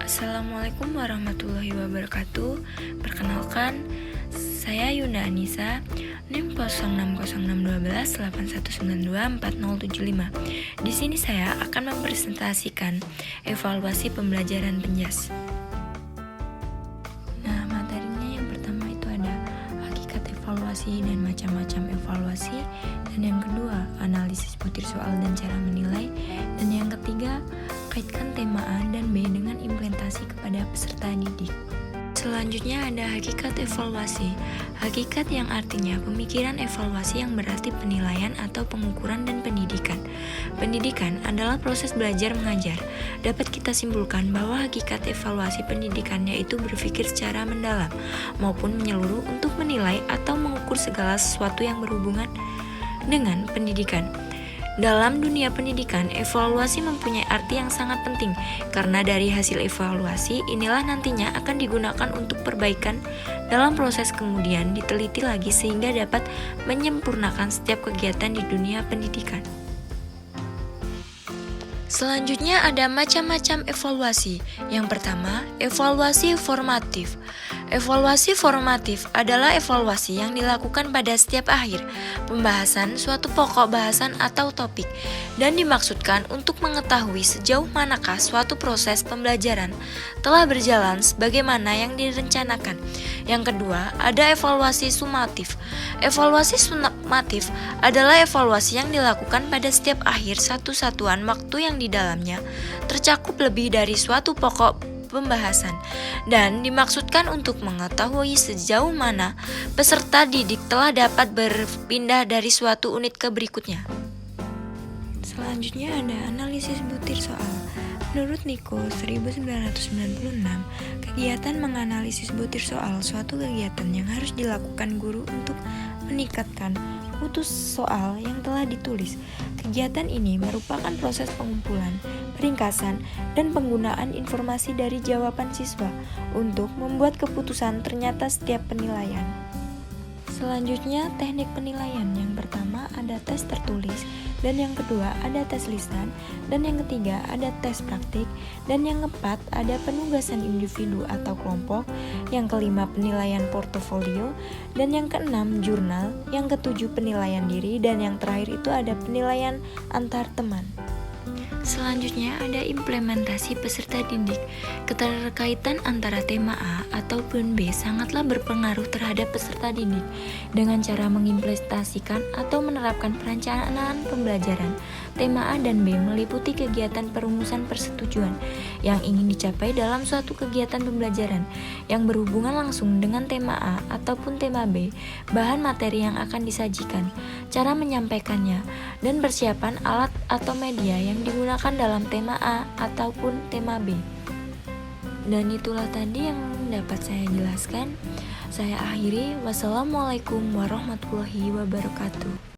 Assalamualaikum warahmatullahi wabarakatuh. Perkenalkan, saya Yunda Anissa, NIM 06061281924075. Di sini saya akan mempresentasikan evaluasi pembelajaran penjas. Nah, materinya yang pertama itu ada hakikat evaluasi dan macam-macam evaluasi, dan yang kedua analisis butir soal dan cara menilai, dan yang ketiga kaitkan tema A dan B dengan implementasi kepada peserta didik. Selanjutnya ada hakikat evaluasi. Hakikat yang artinya pemikiran evaluasi yang berarti penilaian atau pengukuran dan pendidikan. Pendidikan adalah proses belajar mengajar. Dapat kita simpulkan bahwa hakikat evaluasi pendidikan yaitu berpikir secara mendalam maupun menyeluruh untuk menilai atau mengukur segala sesuatu yang berhubungan dengan pendidikan. Dalam dunia pendidikan, evaluasi mempunyai arti yang sangat penting karena dari hasil evaluasi inilah nantinya akan digunakan untuk perbaikan dalam proses kemudian diteliti lagi sehingga dapat menyempurnakan setiap kegiatan di dunia pendidikan. Selanjutnya ada macam-macam evaluasi. Yang pertama, evaluasi formatif. Evaluasi formatif adalah evaluasi yang dilakukan pada setiap akhir pembahasan suatu pokok bahasan atau topik dan dimaksudkan untuk mengetahui sejauh manakah suatu proses pembelajaran telah berjalan sebagaimana yang direncanakan. Yang kedua, ada evaluasi sumatif. Evaluasi sumatif adalah evaluasi yang dilakukan pada setiap akhir satu satuan waktu yang di dalamnya tercakup lebih dari suatu pokok pembahasan dan dimaksudkan untuk mengetahui sejauh mana peserta didik telah dapat berpindah dari suatu unit ke berikutnya. Selanjutnya ada analisis butir soal. Menurut Niko 1996, kegiatan menganalisis butir soal suatu kegiatan yang harus dilakukan guru untuk meningkatkan mutu soal yang telah ditulis. Kegiatan ini merupakan proses pengumpulan, peringkasan, dan penggunaan informasi dari jawaban siswa untuk membuat keputusan ternyata setiap penilaian. Selanjutnya, teknik penilaian. Yang pertama ada tes tertulis, dan yang kedua ada tes lisan, dan yang ketiga ada tes praktik, dan yang keempat ada penugasan individu atau kelompok, yang kelima penilaian portofolio, dan yang keenam jurnal, yang ketujuh penilaian diri, dan yang terakhir itu ada penilaian antar teman. Selanjutnya ada implementasi peserta didik. Keterkaitan antara tema A ataupun B sangatlah berpengaruh terhadap peserta didik dengan cara mengimplementasikan atau menerapkan perencanaan pembelajaran. Tema A dan B meliputi kegiatan perumusan persetujuan yang ingin dicapai dalam suatu kegiatan pembelajaran yang berhubungan langsung dengan tema A ataupun tema B, bahan materi yang akan disajikan, cara menyampaikannya, dan persiapan alat atau media yang digunakan dalam tema A ataupun tema B. Dan itulah tadi yang dapat saya jelaskan. Saya akhiri. Wassalamualaikum warahmatullahi wabarakatuh.